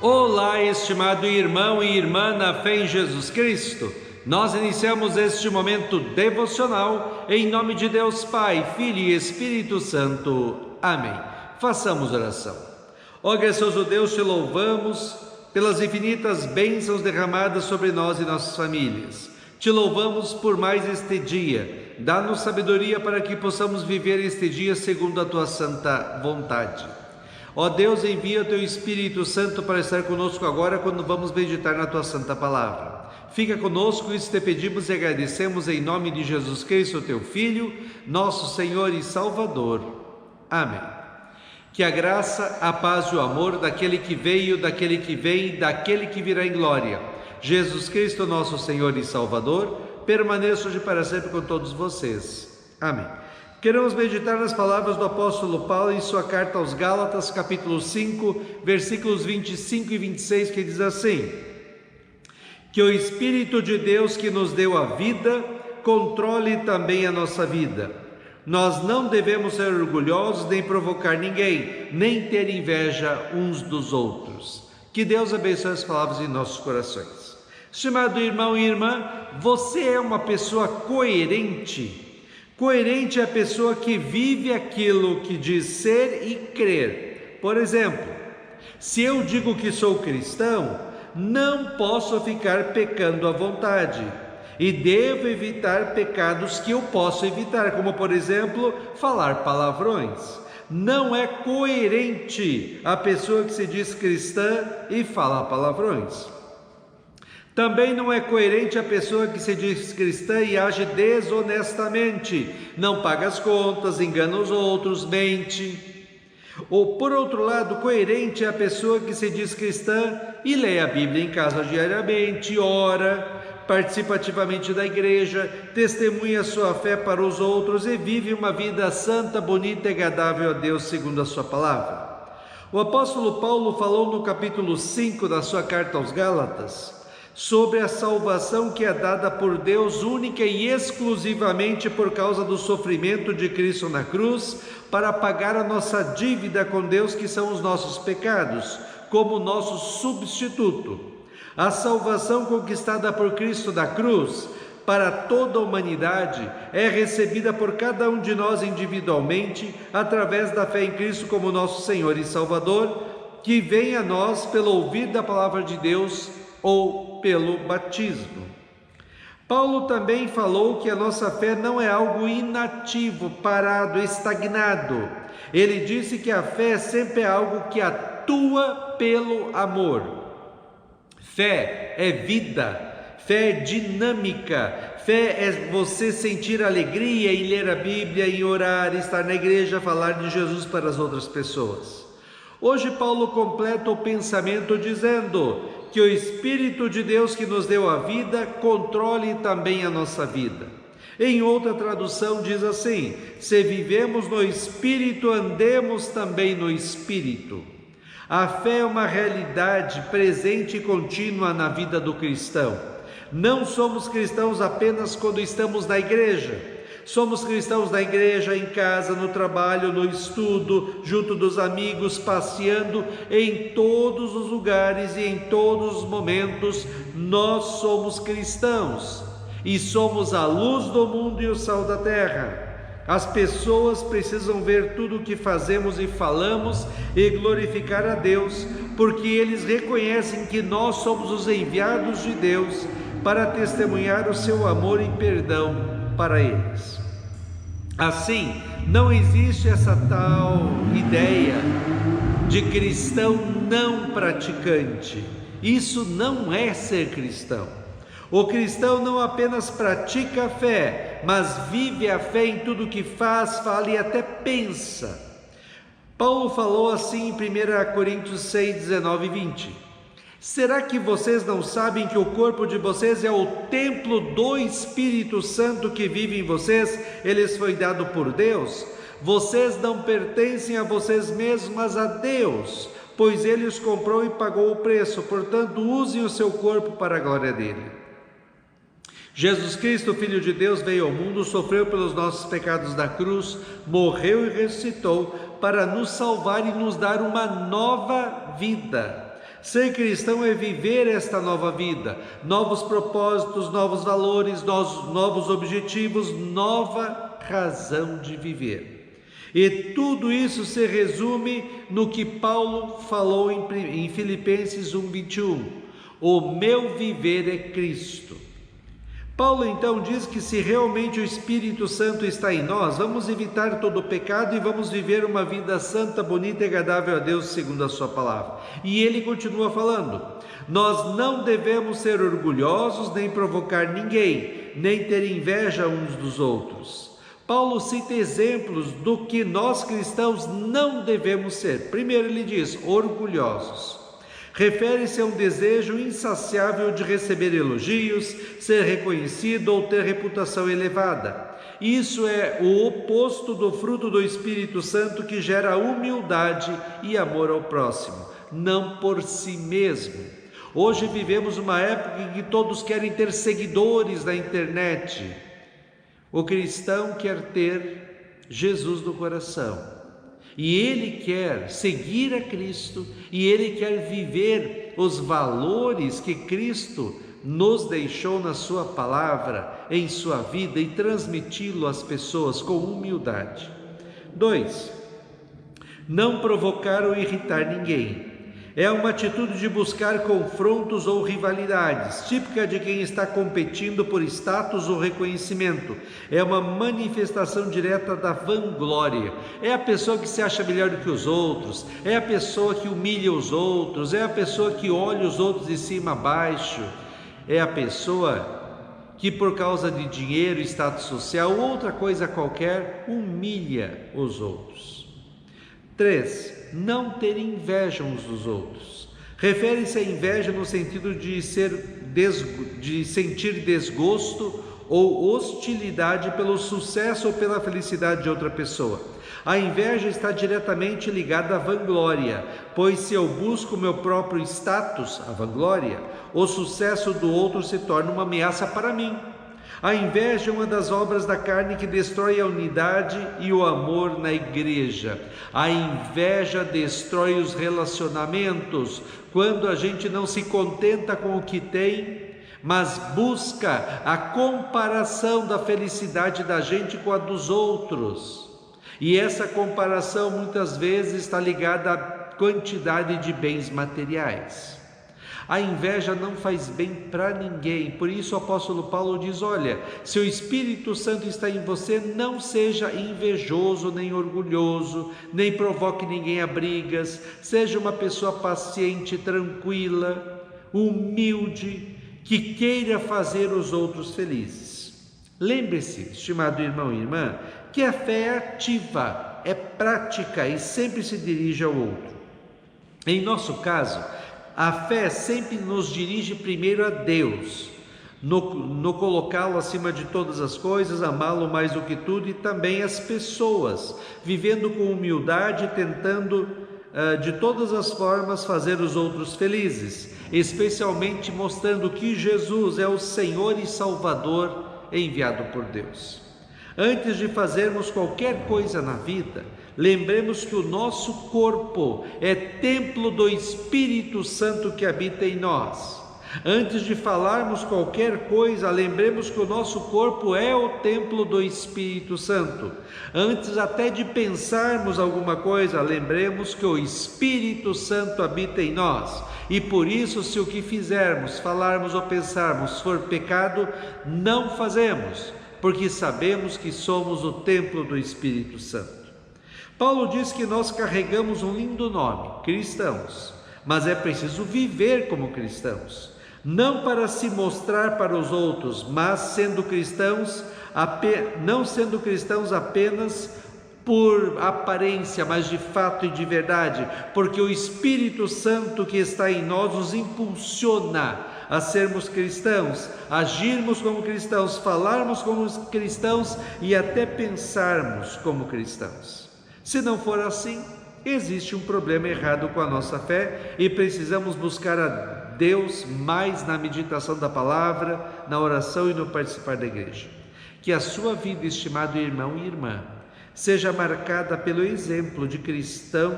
Olá, estimado irmão e irmã na fé em Jesus Cristo. Nós iniciamos este momento devocional em nome de Deus Pai, Filho e Espírito Santo. Amém. Façamos oração. Ó gracioso Deus, te louvamos pelas infinitas bênçãos derramadas sobre nós e nossas famílias. Te louvamos por mais este dia. Dá-nos sabedoria para que possamos viver este dia segundo a tua santa vontade. Ó Deus, envia o teu Espírito Santo para estar conosco agora quando vamos meditar na tua santa palavra. Fica conosco, isso te pedimos e agradecemos em nome de Jesus Cristo, teu Filho, nosso Senhor e Salvador. Amém. Que a graça, a paz e o amor daquele que veio, daquele que vem, daquele que virá em glória, Jesus Cristo, nosso Senhor e Salvador, permaneça hoje para sempre com todos vocês. Amém. Queremos meditar nas palavras do apóstolo Paulo em sua carta aos Gálatas, capítulo 5, versículos 25 e 26, que diz assim: que o Espírito de Deus que nos deu a vida, controle também a nossa vida. Nós não devemos ser orgulhosos, nem provocar ninguém, nem ter inveja uns dos outros. Que Deus abençoe as palavras em nossos corações. Estimado irmão e irmã, você é uma pessoa coerente? Coerente é a pessoa que vive aquilo que diz ser e crer. Por exemplo, se eu digo que sou cristão, não posso ficar pecando à vontade e devo evitar pecados que eu posso evitar, como por exemplo, falar palavrões. Não é coerente a pessoa que se diz cristã e fala palavrões. Também não é coerente a pessoa que se diz cristã e age desonestamente, não paga as contas, engana os outros, mente. Ou, por outro lado, coerente é a pessoa que se diz cristã e lê a Bíblia em casa diariamente, ora, participa ativamente da igreja, testemunha sua fé para os outros e vive uma vida santa, bonita e agradável a Deus segundo a sua palavra. O apóstolo Paulo falou no capítulo 5 da sua carta aos Gálatas sobre a salvação que é dada por Deus única e exclusivamente por causa do sofrimento de Cristo na cruz, para pagar a nossa dívida com Deus, que são os nossos pecados, como nosso substituto. A salvação conquistada por Cristo na cruz para toda a humanidade é recebida por cada um de nós individualmente, através da fé em Cristo como nosso Senhor e Salvador, que vem a nós pelo ouvir da palavra de Deus ou pelo batismo. Paulo também falou que a nossa fé não é algo inativo, parado, estagnado. Ele disse que a fé sempre é algo que atua pelo amor. Fé é vida, fé é dinâmica, fé é você sentir alegria em ler a Bíblia, em orar, estar na igreja, falar de Jesus para as outras pessoas. Hoje Paulo completa o pensamento dizendo que o Espírito de Deus que nos deu a vida controle também a nossa vida. Em outra tradução diz assim: se vivemos no Espírito, andemos também no Espírito. A fé é uma realidade presente e contínua na vida do cristão. Não somos cristãos apenas quando estamos na igreja. Somos cristãos na igreja, em casa, no trabalho, no estudo, junto dos amigos, passeando, em todos os lugares e em todos os momentos. Nós somos cristãos e somos a luz do mundo e o sal da terra. As pessoas precisam ver tudo o que fazemos e falamos e glorificar a Deus, porque eles reconhecem que nós somos os enviados de Deus para testemunhar o seu amor e perdão para eles. Assim, não existe essa tal ideia de cristão não praticante. Isso não é ser cristão. O cristão não apenas pratica a fé, mas vive a fé em tudo que faz, fala e até pensa. Paulo falou assim em 1 Coríntios 6, 19 e 20. Será que vocês não sabem que o corpo de vocês é o templo do Espírito Santo que vive em vocês? Eles foi dado por Deus. Vocês não pertencem a vocês mesmos, mas a Deus, pois Ele os comprou e pagou o preço. Portanto, usem o seu corpo para a glória dele. Jesus Cristo, Filho de Deus, veio ao mundo, sofreu pelos nossos pecados na cruz, morreu e ressuscitou para nos salvar e nos dar uma nova vida. Ser cristão é viver esta nova vida, novos propósitos, novos valores, novos objetivos, nova razão de viver. E tudo isso se resume no que Paulo falou em Filipenses 1:21. O meu viver é Cristo. Paulo então diz que se realmente o Espírito Santo está em nós, vamos evitar todo o pecado e vamos viver uma vida santa, bonita e agradável a Deus segundo a sua palavra. E ele continua falando: nós não devemos ser orgulhosos, nem provocar ninguém, nem ter inveja uns dos outros. Paulo cita exemplos do que nós cristãos não devemos ser. Primeiro ele diz, orgulhosos. Refere-se a um desejo insaciável de receber elogios, ser reconhecido ou ter reputação elevada. Isso é o oposto do fruto do Espírito Santo, que gera humildade e amor ao próximo, não por si mesmo. Hoje vivemos uma época em que todos querem ter seguidores na internet. O cristão quer ter Jesus no coração. E ele quer seguir a Cristo, e ele quer viver os valores que Cristo nos deixou na sua palavra, em sua vida, e transmiti-lo às pessoas com humildade. 2. Não provocar ou irritar ninguém. É uma atitude de buscar confrontos ou rivalidades, típica de quem está competindo por status ou reconhecimento. É uma manifestação direta da vanglória. É a pessoa que se acha melhor do que os outros, é a pessoa que humilha os outros, é a pessoa que olha os outros de cima a baixo, é a pessoa que por causa de dinheiro, status social ou outra coisa qualquer, humilha os outros. 3. Não ter inveja uns dos outros. Refere-se à inveja no sentido de sentir desgosto ou hostilidade pelo sucesso ou pela felicidade de outra pessoa. A inveja está diretamente ligada à vanglória, pois se eu busco meu próprio status, a vanglória, o sucesso do outro se torna uma ameaça para mim. A inveja é uma das obras da carne que destrói a unidade e o amor na igreja. A inveja destrói os relacionamentos quando a gente não se contenta com o que tem, mas busca a comparação da felicidade da gente com a dos outros. E essa comparação muitas vezes está ligada à quantidade de bens materiais. A inveja não faz bem para ninguém, por isso o apóstolo Paulo diz, olha, se o Espírito Santo está em você, não seja invejoso nem orgulhoso, nem provoque ninguém a brigas, seja uma pessoa paciente, tranquila, humilde, que queira fazer os outros felizes. Lembre-se, estimado irmão e irmã, que a fé é ativa, é prática e sempre se dirige ao outro. Em nosso caso, a fé sempre nos dirige primeiro a Deus, no colocá-lo acima de todas as coisas, amá-lo mais do que tudo, e também as pessoas, vivendo com humildade, tentando de todas as formas fazer os outros felizes, especialmente mostrando que Jesus é o Senhor e Salvador enviado por Deus. Antes de fazermos qualquer coisa na vida, lembremos que o nosso corpo é templo do Espírito Santo que habita em nós. Antes de falarmos qualquer coisa, lembremos que o nosso corpo é o templo do Espírito Santo. Antes até de pensarmos alguma coisa, lembremos que o Espírito Santo habita em nós. E por isso, se o que fizermos, falarmos ou pensarmos for pecado, não fazemos, porque sabemos que somos o templo do Espírito Santo. Paulo diz que nós carregamos um lindo nome, cristãos, mas é preciso viver como cristãos, não para se mostrar para os outros, mas não sendo cristãos apenas por aparência, mas de fato e de verdade, porque o Espírito Santo que está em nós nos impulsiona a sermos cristãos, agirmos como cristãos, falarmos como cristãos e até pensarmos como cristãos. Se não for assim, existe um problema errado com a nossa fé e precisamos buscar a Deus mais na meditação da palavra, na oração e no participar da igreja. Que a sua vida, estimado irmão e irmã, seja marcada pelo exemplo de cristão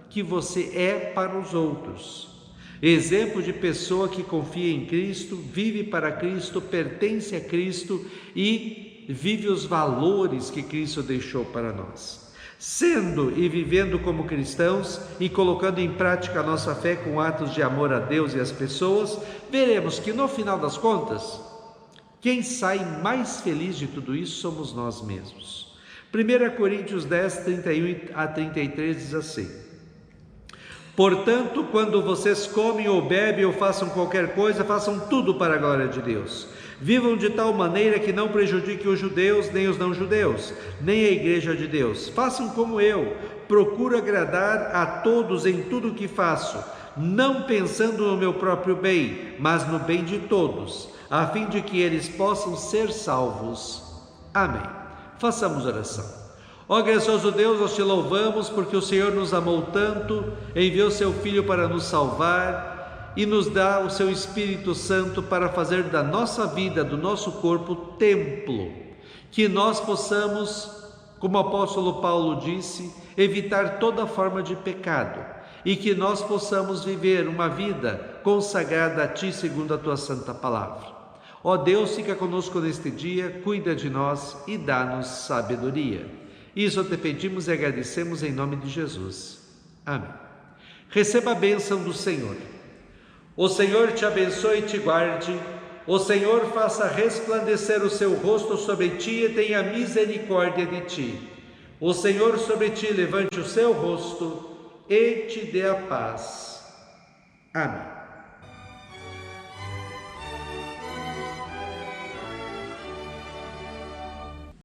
que você é para os outros. Exemplo de pessoa que confia em Cristo, vive para Cristo, pertence a Cristo e vive os valores que Cristo deixou para nós. Sendo e vivendo como cristãos e colocando em prática a nossa fé com atos de amor a Deus e às pessoas, veremos que no final das contas, quem sai mais feliz de tudo isso somos nós mesmos. 1 Coríntios 10, 31 a 33 diz assim: portanto, quando vocês comem ou bebem ou façam qualquer coisa, façam tudo para a glória de Deus. Vivam de tal maneira que não prejudique os judeus, nem os não-judeus, nem a igreja de Deus. Façam como eu, procuro agradar a todos em tudo o que faço, não pensando no meu próprio bem, mas no bem de todos, a fim de que eles possam ser salvos. Amém. Façamos oração. Ó gracioso Deus, nós te louvamos porque o Senhor nos amou tanto, enviou seu Filho para nos salvar e nos dá o seu Espírito Santo para fazer da nossa vida, do nosso corpo, templo. Que nós possamos, como o apóstolo Paulo disse, evitar toda forma de pecado e que nós possamos viver uma vida consagrada a Ti segundo a Tua santa palavra. Ó Deus, fica conosco neste dia, cuida de nós e dá-nos sabedoria. Isso te pedimos e agradecemos em nome de Jesus. Amém. Receba a bênção do Senhor. O Senhor te abençoe e te guarde. O Senhor faça resplandecer o seu rosto sobre ti e tenha misericórdia de ti. O Senhor sobre ti levante o seu rosto e te dê a paz. Amém.